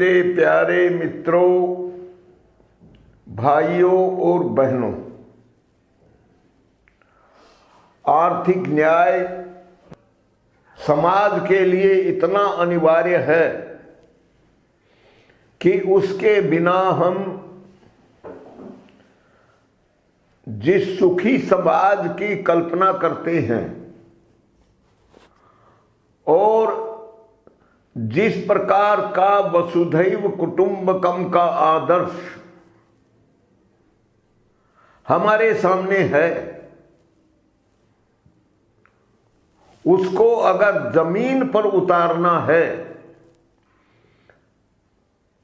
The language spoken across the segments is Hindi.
मेरे प्यारे मित्रों, भाइयों और बहनों, आर्थिक न्याय समाज के लिए इतना अनिवार्य है कि उसके बिना हम जिस सुखी समाज की कल्पना करते हैं और जिस प्रकार का वसुधैव कुटुंबकम का आदर्श हमारे सामने है, उसको अगर जमीन पर उतारना है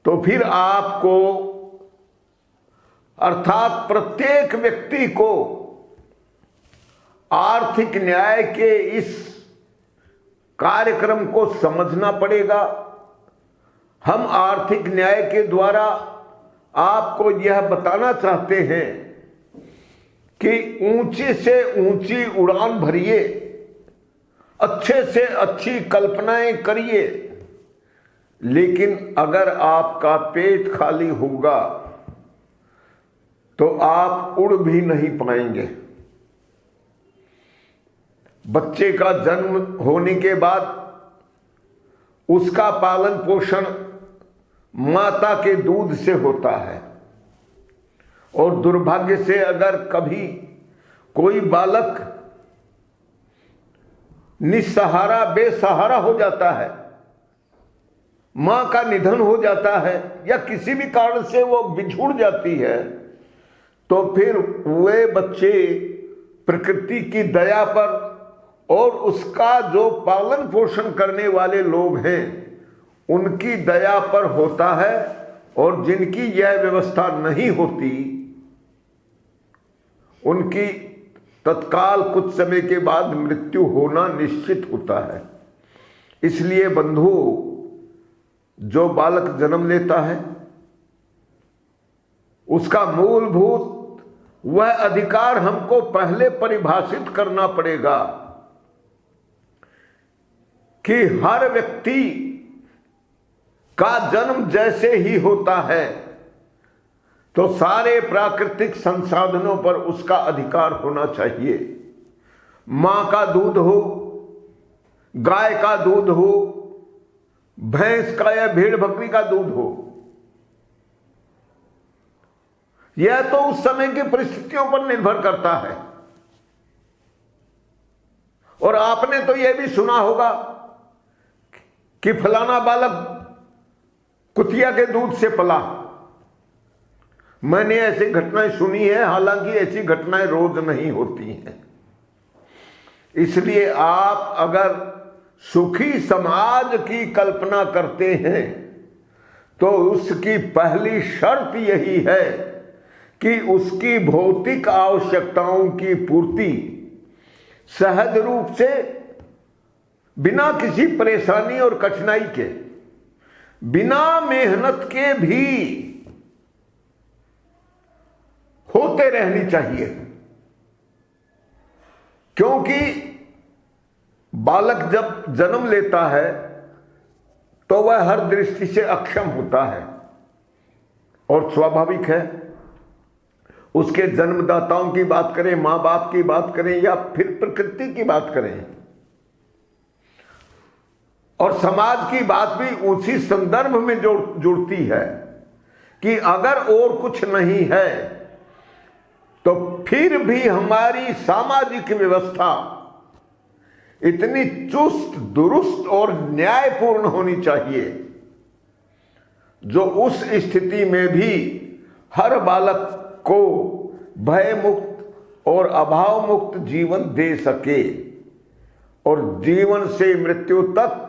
तो फिर आपको अर्थात प्रत्येक व्यक्ति को आर्थिक न्याय के इस कार्यक्रम को समझना पड़ेगा। हम आर्थिक न्याय के द्वारा आपको यह बताना चाहते हैं कि ऊंची से ऊंची उड़ान भरिए, अच्छे से अच्छी कल्पनाएं करिए, लेकिन अगर आपका पेट खाली होगा तो आप उड़ भी नहीं पाएंगे। बच्चे का जन्म होने के बाद उसका पालन पोषण माता के दूध से होता है और दुर्भाग्य से अगर कभी कोई बालक निस्सहारा बेसहारा हो जाता है, मां का निधन हो जाता है या किसी भी कारण से वो बिछुड़ जाती है, तो फिर वे बच्चे प्रकृति की दया पर और उसका जो पालन पोषण करने वाले लोग हैं उनकी दया पर होता है, और जिनकी यह व्यवस्था नहीं होती उनकी तत्काल कुछ समय के बाद मृत्यु होना निश्चित होता है। इसलिए बंधुओं, जो बालक जन्म लेता है उसका मूलभूत वह अधिकार हमको पहले परिभाषित करना पड़ेगा कि हर व्यक्ति का जन्म जैसे ही होता है तो सारे प्राकृतिक संसाधनों पर उसका अधिकार होना चाहिए। मां का दूध हो, गाय का दूध हो, भैंस का या भेड़ बकरी का दूध हो, यह तो उस समय की परिस्थितियों पर निर्भर करता है। और आपने तो यह भी सुना होगा कि फलाना बालक कुतिया के दूध से पला। मैंने ऐसी घटनाएं सुनी है, हालांकि ऐसी घटनाएं रोज नहीं होती हैं। इसलिए आप अगर सुखी समाज की कल्पना करते हैं तो उसकी पहली शर्त यही है कि उसकी भौतिक आवश्यकताओं की पूर्ति सहज रूप से, बिना किसी परेशानी और कठिनाई के, बिना मेहनत के भी होते रहनी चाहिए। क्योंकि बालक जब जन्म लेता है तो वह हर दृष्टि से अक्षम होता है, और स्वाभाविक है उसके जन्मदाताओं की बात करें, मां बाप की बात करें या फिर प्रकृति की बात करें, और समाज की बात भी उसी संदर्भ में जुड़ती है कि अगर और कुछ नहीं है तो फिर भी हमारी सामाजिक व्यवस्था इतनी चुस्त दुरुस्त और न्यायपूर्ण होनी चाहिए जो उस स्थिति में भी हर बालक को भय मुक्त और अभाव मुक्त जीवन दे सके, और जीवन से मृत्यु तक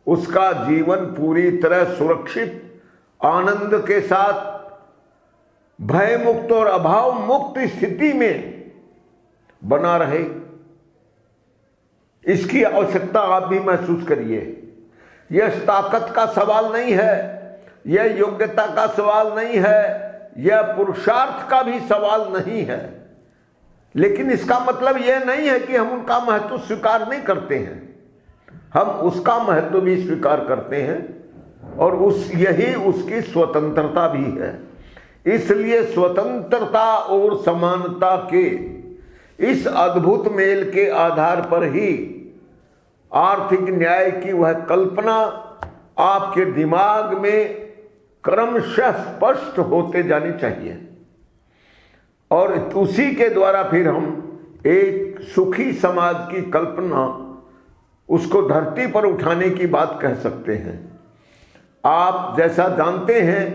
उसका जीवन पूरी तरह सुरक्षित, आनंद के साथ, भय मुक्त और अभाव मुक्त स्थिति में बना रहे। इसकी आवश्यकता आप भी महसूस करिए। यह ताकत का सवाल नहीं है, यह योग्यता का सवाल नहीं है, यह पुरुषार्थ का भी सवाल नहीं है, लेकिन इसका मतलब यह नहीं है कि हम उनका महत्व स्वीकार नहीं करते हैं। हम उसका महत्व भी स्वीकार करते हैं और यही उसकी स्वतंत्रता भी है। इसलिए स्वतंत्रता और समानता के इस अद्भुत मेल के आधार पर ही आर्थिक न्याय की वह कल्पना आपके दिमाग में क्रमशः स्पष्ट होते जानी चाहिए, और उसी के द्वारा फिर हम एक सुखी समाज की कल्पना, उसको धरती पर उठाने की बात कह सकते हैं। आप जैसा जानते हैं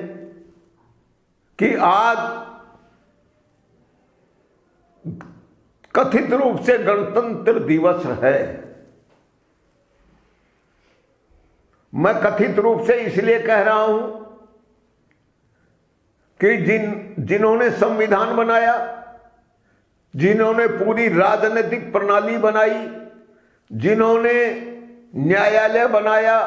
कि आज कथित रूप से गणतंत्र दिवस है। मैं कथित रूप से इसलिए कह रहा हूं कि जिन्होंने संविधान बनाया, जिन्होंने पूरी राजनीतिक प्रणाली बनाई, जिन्होंने न्यायालय बनाया,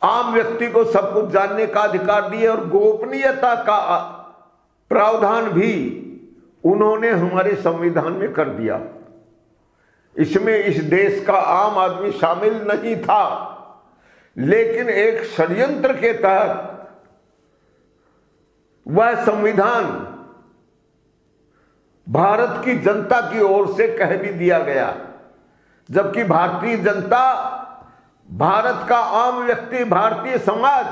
आम व्यक्ति को सब कुछ जानने का अधिकार दिया और गोपनीयता का प्रावधान भी उन्होंने हमारे संविधान में कर दिया। इसमें इस देश का आम आदमी शामिल नहीं था, लेकिन एक षड्यंत्र के तहत वह संविधान भारत की जनता की ओर से कह भी दिया गया, जबकि भारतीय जनता, भारत का आम व्यक्ति, भारतीय समाज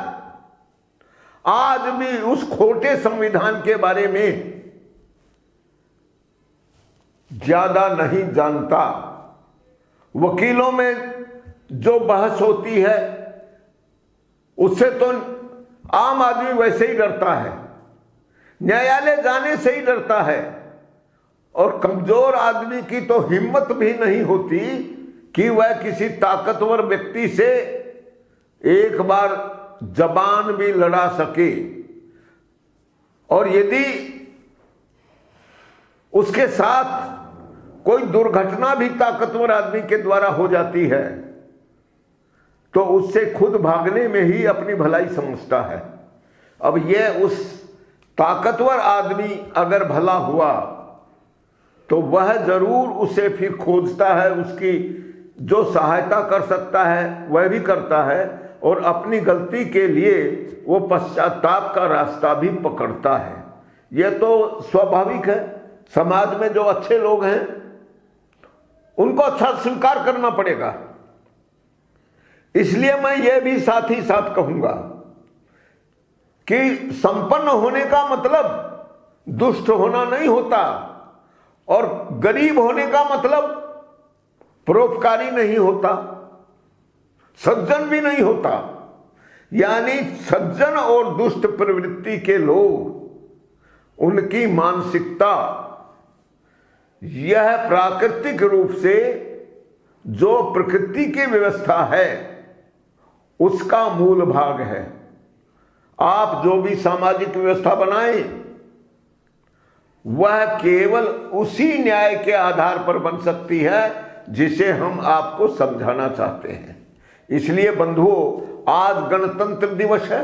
आज भी उस खोटे संविधान के बारे में ज्यादा नहीं जानता। वकीलों में जो बहस होती है उससे तो आम आदमी वैसे ही डरता है, न्यायालय जाने से ही डरता है, और कमजोर आदमी की तो हिम्मत भी नहीं होती कि वह किसी ताकतवर व्यक्ति से एक बार जबान भी लड़ा सके। और यदि उसके साथ कोई दुर्घटना भी ताकतवर आदमी के द्वारा हो जाती है तो उससे खुद भागने में ही अपनी भलाई समझता है। अब यह उस ताकतवर आदमी अगर भला हुआ तो वह जरूर उसे फिर खोजता है, उसकी जो सहायता कर सकता है वह भी करता है, और अपनी गलती के लिए वो पश्चाताप का रास्ता भी पकड़ता है। यह तो स्वाभाविक है। समाज में जो अच्छे लोग हैं उनको अच्छा स्वीकार करना पड़ेगा। इसलिए मैं ये भी साथ ही साथ कहूंगा कि संपन्न होने का मतलब दुष्ट होना नहीं होता, और गरीब होने का मतलब परोपकारी नहीं होता, सज्जन भी नहीं होता। यानी सज्जन और दुष्ट प्रवृत्ति के लोग, उनकी मानसिकता यह प्राकृतिक रूप से जो प्रकृति की व्यवस्था है उसका मूल भाग है। आप जो भी सामाजिक व्यवस्था बनाएं वह केवल उसी न्याय के आधार पर बन सकती है जिसे हम आपको समझाना चाहते हैं। इसलिए बंधुओं, आज गणतंत्र दिवस है।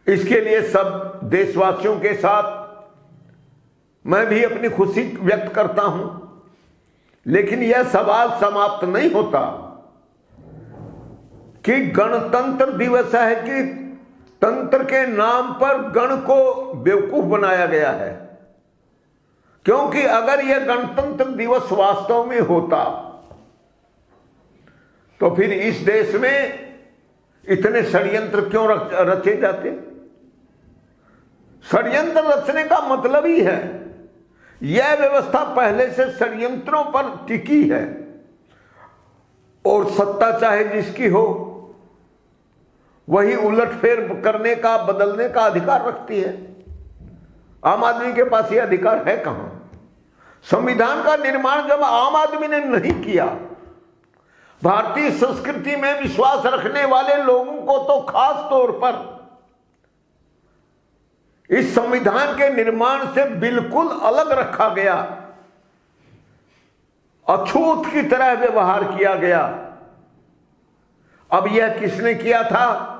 इसके लिए सब देशवासियों के साथ मैं भी अपनी खुशी व्यक्त करता हूं, लेकिन यह सवाल समाप्त नहीं होता कि गणतंत्र दिवस है कि तंत्र के नाम पर गण को बेवकूफ बनाया गया है। क्योंकि अगर यह गणतंत्र दिवस वास्तव में होता तो फिर इस देश में इतने षड्यंत्र क्यों रचे जाते? षड्यंत्र रचने का मतलब ही है यह व्यवस्था पहले से षड्यंत्रों पर टिकी है, और सत्ता चाहे जिसकी हो वही उलटफेर करने का, बदलने का अधिकार रखती है। आम आदमी के पास यह अधिकार है कहां? संविधान का निर्माण जब आम आदमी ने नहीं किया, भारतीय संस्कृति में विश्वास रखने वाले लोगों को तो खास तौर पर इस संविधान के निर्माण से बिल्कुल अलग रखा गया, अछूत की तरह व्यवहार किया गया। अब यह किसने किया था,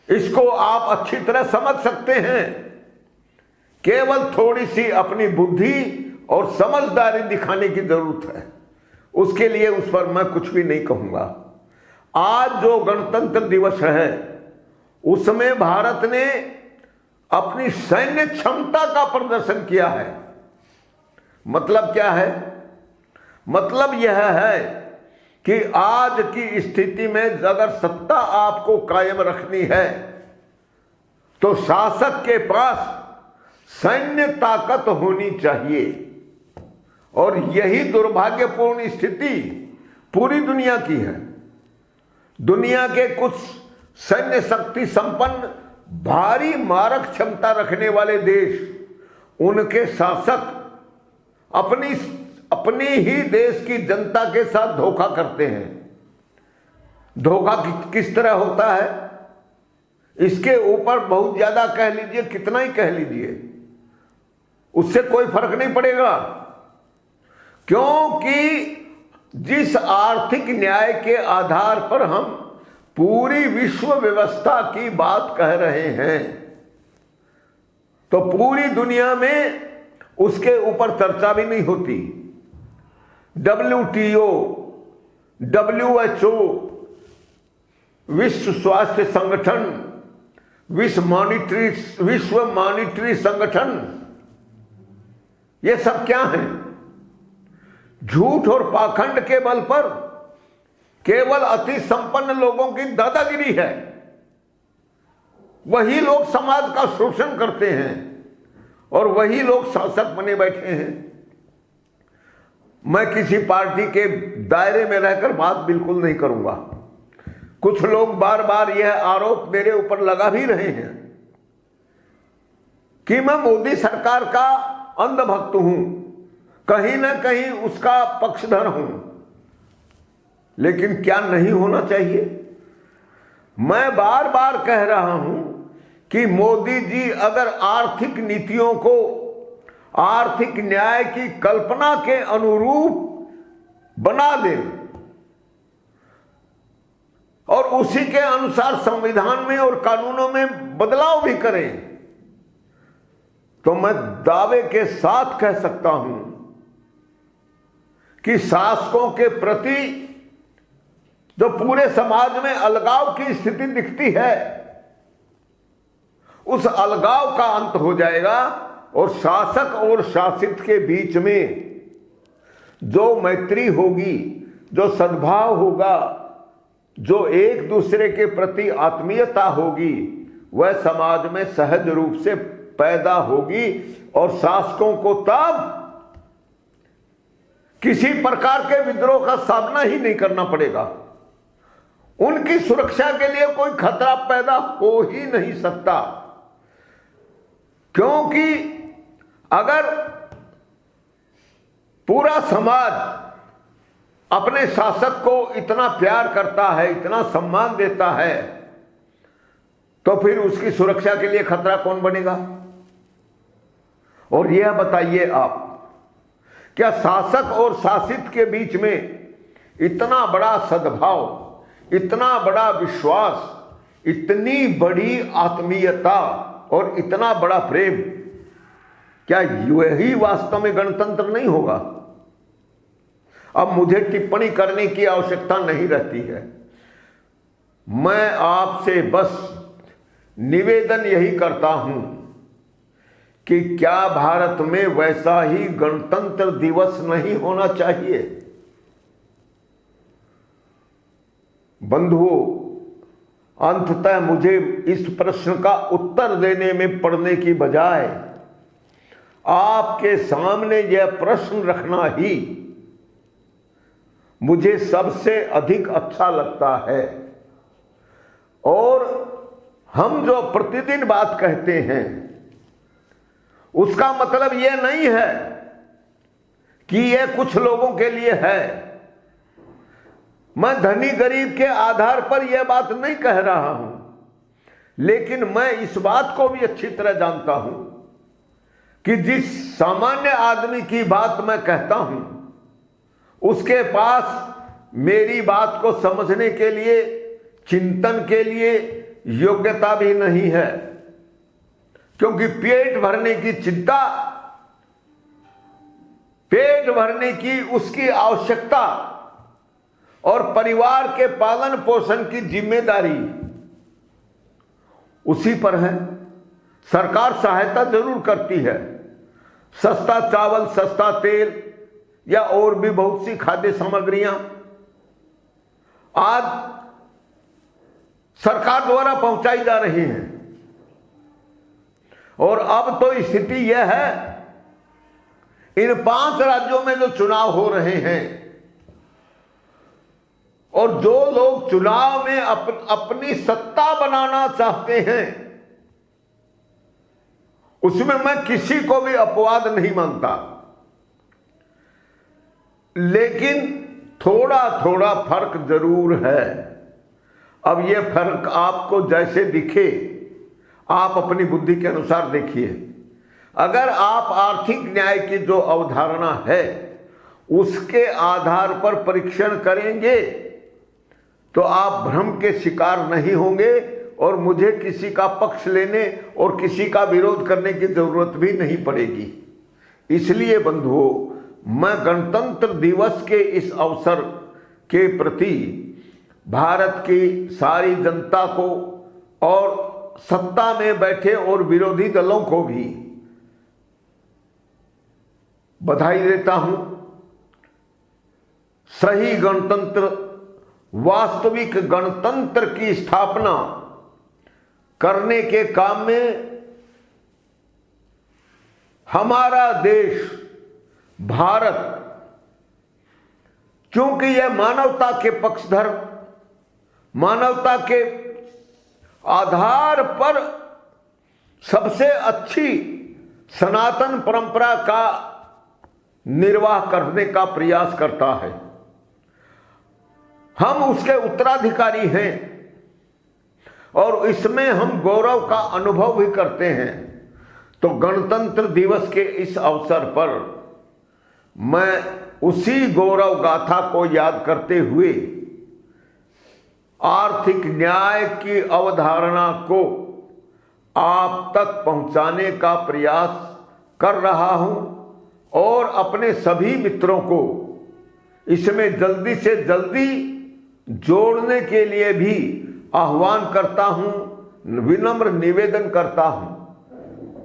इसको आप अच्छी तरह समझ सकते हैं। केवल थोड़ी सी अपनी बुद्धि और समझदारी दिखाने की जरूरत है। उसके लिए उस पर मैं कुछ भी नहीं कहूंगा। आज जो गणतंत्र दिवस है उसमें भारत ने अपनी सैन्य क्षमता का प्रदर्शन किया है। मतलब क्या है? मतलब यह है कि आज की स्थिति में अगर सत्ता आपको कायम रखनी है तो शासक के पास सैन्य ताकत होनी चाहिए। और यही दुर्भाग्यपूर्ण स्थिति पूरी दुनिया की है। दुनिया के कुछ सैन्य शक्ति संपन्न भारी मारक क्षमता रखने वाले देश, उनके शासक अपनी ही देश की जनता के साथ धोखा करते हैं। धोखा किस तरह होता है इसके ऊपर बहुत ज्यादा कह लीजिए, कितना ही कह लीजिए, उससे कोई फर्क नहीं पड़ेगा। क्योंकि जिस आर्थिक न्याय के आधार पर हम पूरी विश्व व्यवस्था की बात कह रहे हैं तो पूरी दुनिया में उसके ऊपर चर्चा भी नहीं होती। WTO, WHO, विश्व स्वास्थ्य संगठन, विश्व मॉनिटरी संगठन, ये सब क्या है? झूठ और पाखंड के बल पर केवल अति संपन्न लोगों की दादागिरी है। वही लोग समाज का शोषण करते हैं और वही लोग शासक बने बैठे हैं। मैं किसी पार्टी के दायरे में रहकर बात बिल्कुल नहीं करूंगा। कुछ लोग बार बार यह आरोप मेरे ऊपर लगा भी रहे हैं कि मैं मोदी सरकार का अंधभक्त हूं, कहीं ना कहीं उसका पक्षधर हूं। लेकिन क्या नहीं होना चाहिए? मैं बार बार कह रहा हूं कि मोदी जी अगर आर्थिक नीतियों को आर्थिक न्याय की कल्पना के अनुरूप बना दें और उसी के अनुसार संविधान में और कानूनों में बदलाव भी करें तो मैं दावे के साथ कह सकता हूं कि शासकों के प्रति जो पूरे समाज में अलगाव की स्थिति दिखती है, उस अलगाव का अंत हो जाएगा और शासक और शासित के बीच में जो मैत्री होगी, जो सद्भाव होगा, जो एक दूसरे के प्रति आत्मीयता होगी, वह समाज में सहज रूप से पैदा होगी और शासकों को तब किसी प्रकार के विद्रोह का सामना ही नहीं करना पड़ेगा। उनकी सुरक्षा के लिए कोई खतरा पैदा हो ही नहीं सकता। क्योंकि अगर पूरा समाज अपने शासक को इतना प्यार करता है, इतना सम्मान देता है, तो फिर उसकी सुरक्षा के लिए खतरा कौन बनेगा? और यह बताइए आप, क्या शासक और शासित के बीच में इतना बड़ा सद्भाव, इतना बड़ा विश्वास, इतनी बड़ी आत्मीयता और इतना बड़ा प्रेम, क्या यही वास्तव में गणतंत्र नहीं होगा? अब मुझे टिप्पणी करने की आवश्यकता नहीं रहती है। मैं आपसे बस निवेदन यही करता हूं कि क्या भारत में वैसा ही गणतंत्र दिवस नहीं होना चाहिए? बंधुओं, अंततः मुझे इस प्रश्न का उत्तर देने में पड़ने की बजाय आपके सामने यह प्रश्न रखना ही मुझे सबसे अधिक अच्छा लगता है। और हम जो प्रतिदिन बात कहते हैं उसका मतलब यह नहीं है कि यह कुछ लोगों के लिए है। मैं धनी गरीब के आधार पर यह बात नहीं कह रहा हूं, लेकिन मैं इस बात को भी अच्छी तरह जानता हूं कि जिस सामान्य आदमी की बात मैं कहता हूं उसके पास मेरी बात को समझने के लिए, चिंतन के लिए योग्यता भी नहीं है। क्योंकि पेट भरने की चिंता, पेट भरने की उसकी आवश्यकता परिवार के पालन पोषण की जिम्मेदारी उसी पर है। सरकार सहायता जरूर करती है, सस्ता चावल, सस्ता तेल या और भी बहुत सी खाद्य सामग्रियां आज सरकार द्वारा पहुंचाई जा रही हैं। और अब तो स्थिति यह है, इन 5 राज्यों में जो चुनाव हो रहे हैं और जो लोग चुनाव में अपनी सत्ता बनाना चाहते हैं, उसमें मैं किसी को भी अपवाद नहीं मानता, लेकिन थोड़ा थोड़ा फर्क जरूर है। अब यह फर्क आपको जैसे दिखे, आप अपनी बुद्धि के अनुसार देखिए। अगर आप आर्थिक न्याय की जो अवधारणा है उसके आधार पर परीक्षण करेंगे तो आप भ्रम के शिकार नहीं होंगे और मुझे किसी का पक्ष लेने और किसी का विरोध करने की जरूरत भी नहीं पड़ेगी। इसलिए बंधुओं, मैं गणतंत्र दिवस के इस अवसर के प्रति भारत की सारी जनता को और सत्ता में बैठे और विरोधी दलों को भी बधाई देता हूं। सही गणतंत्र, वास्तविक गणतंत्र की स्थापना करने के काम में हमारा देश भारत, क्योंकि यह मानवता के पक्षधर, मानवता के आधार पर सबसे अच्छी सनातन परंपरा का निर्वाह करने का प्रयास करता है। हम उसके उत्तराधिकारी हैं और इसमें हम गौरव का अनुभव भी करते हैं। तो गणतंत्र दिवस के इस अवसर पर मैं उसी गौरव गाथा को याद करते हुए आर्थिक न्याय की अवधारणा को आप तक पहुंचाने का प्रयास कर रहा हूं और अपने सभी मित्रों को इसमें जल्दी से जल्दी जोड़ने के लिए भी आह्वान करता हूं, विनम्र निवेदन करता हूं,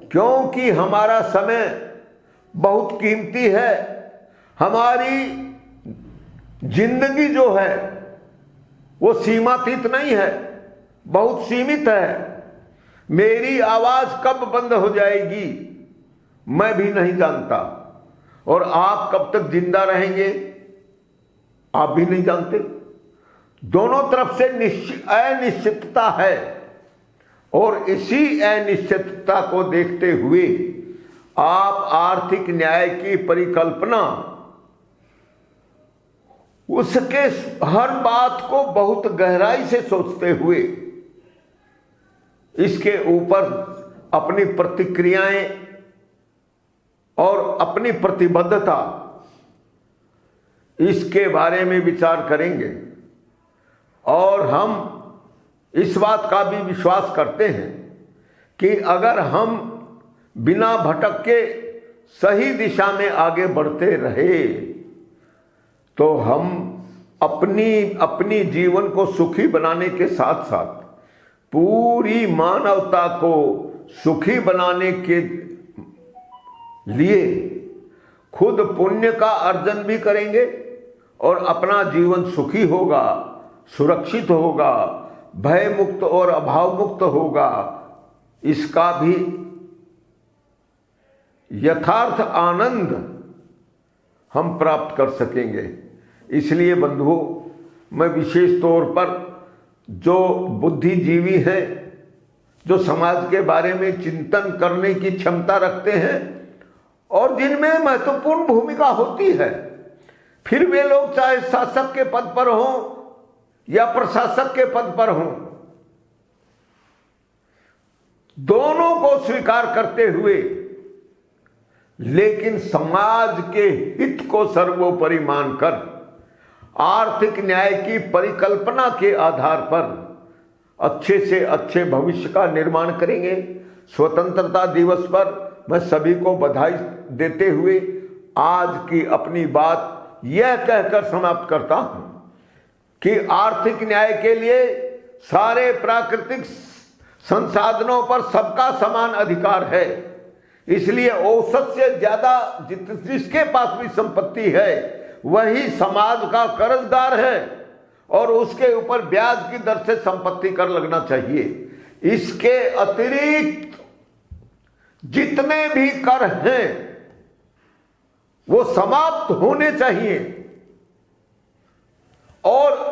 क्योंकि हमारा समय बहुत कीमती है। हमारी जिंदगी जो है वो सीमातीत नहीं है, बहुत सीमित है। मेरी आवाज कब बंद हो जाएगी मैं भी नहीं जानता, और आप कब तक जिंदा रहेंगे आप भी नहीं जानते। दोनों तरफ से अनिश्चितता है और इसी अनिश्चितता को देखते हुए आप आर्थिक न्याय की परिकल्पना, उसके हर बात को बहुत गहराई से सोचते हुए इसके ऊपर अपनी प्रतिक्रियाएं और अपनी प्रतिबद्धता, इसके बारे में विचार करेंगे। और हम इस बात का भी विश्वास करते हैं कि अगर हम बिना भटके सही दिशा में आगे बढ़ते रहे तो हम अपनी जीवन को सुखी बनाने के साथ साथ पूरी मानवता को सुखी बनाने के लिए खुद पुण्य का अर्जन भी करेंगे और अपना जीवन सुखी होगा, सुरक्षित होगा, भय मुक्त और अभाव मुक्त होगा। इसका भी यथार्थ आनंद हम प्राप्त कर सकेंगे। इसलिए बंधुओं, मैं विशेष तौर पर जो बुद्धिजीवी हैं, जो समाज के बारे में चिंतन करने की क्षमता रखते हैं और जिनमें महत्वपूर्ण भूमिका होती है, फिर वे लोग चाहे शासक के पद पर हों या प्रशासक के पद पर हों, दोनों को स्वीकार करते हुए लेकिन समाज के हित को सर्वोपरि मानकर आर्थिक न्याय की परिकल्पना के आधार पर अच्छे से अच्छे भविष्य का निर्माण करेंगे। स्वतंत्रता दिवस पर मैं सभी को बधाई देते हुए आज की अपनी बात यह कहकर समाप्त करता हूं कि आर्थिक न्याय के लिए सारे प्राकृतिक संसाधनों पर सबका समान अधिकार है। इसलिए औसत से ज्यादा जिसके पास भी संपत्ति है वही समाज का कर्जदार है और उसके ऊपर ब्याज की दर से संपत्ति कर लगना चाहिए। इसके अतिरिक्त जितने भी कर हैं वो समाप्त होने चाहिए और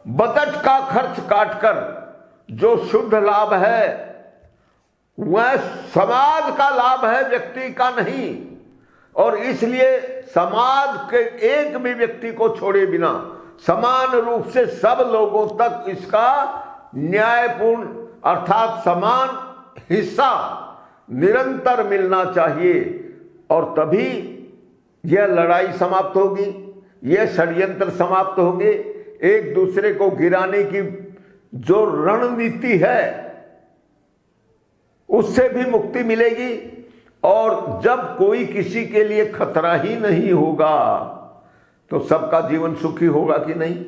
बजट का खर्च काटकर जो शुद्ध लाभ है वह समाज का लाभ है, व्यक्ति का नहीं। और इसलिए समाज के एक भी व्यक्ति को छोड़े बिना समान रूप से सब लोगों तक इसका न्यायपूर्ण अर्थात समान हिस्सा निरंतर मिलना चाहिए। और तभी यह लड़ाई समाप्त होगी, यह षड्यंत्र समाप्त होंगे, एक दूसरे को गिराने की जो रणनीति है उससे भी मुक्ति मिलेगी। और जब कोई किसी के लिए खतरा ही नहीं होगा तो सबका जीवन सुखी होगा कि नहीं।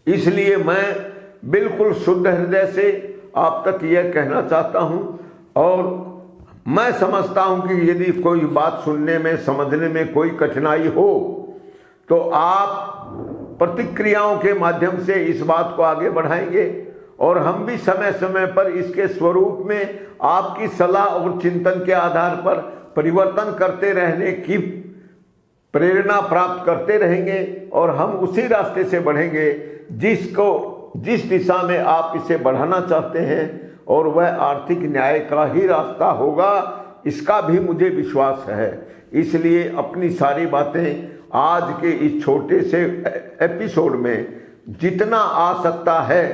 इसलिए मैं बिल्कुल शुद्ध हृदय से आप तक यह कहना चाहता हूं और मैं समझता हूं कि यदि कोई बात सुनने में समझने में कोई कठिनाई हो तो आप प्रतिक्रियाओं के माध्यम से इस बात को आगे बढ़ाएंगे और हम भी समय समय पर इसके स्वरूप में आपकी सलाह और चिंतन के आधार पर परिवर्तन करते रहने की प्रेरणा प्राप्त करते रहेंगे और हम उसी रास्ते से बढ़ेंगे जिस दिशा में आप इसे बढ़ाना चाहते हैं और वह आर्थिक न्याय का ही रास्ता होगा, इसका भी मुझे विश्वास है। इसलिए अपनी सारी बातें आज के इस छोटे से एपिसोड में जितना आ सकता है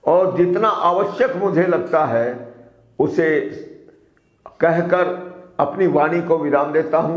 और जितना आवश्यक मुझे लगता है उसे कहकर अपनी वाणी को विराम देता हूं।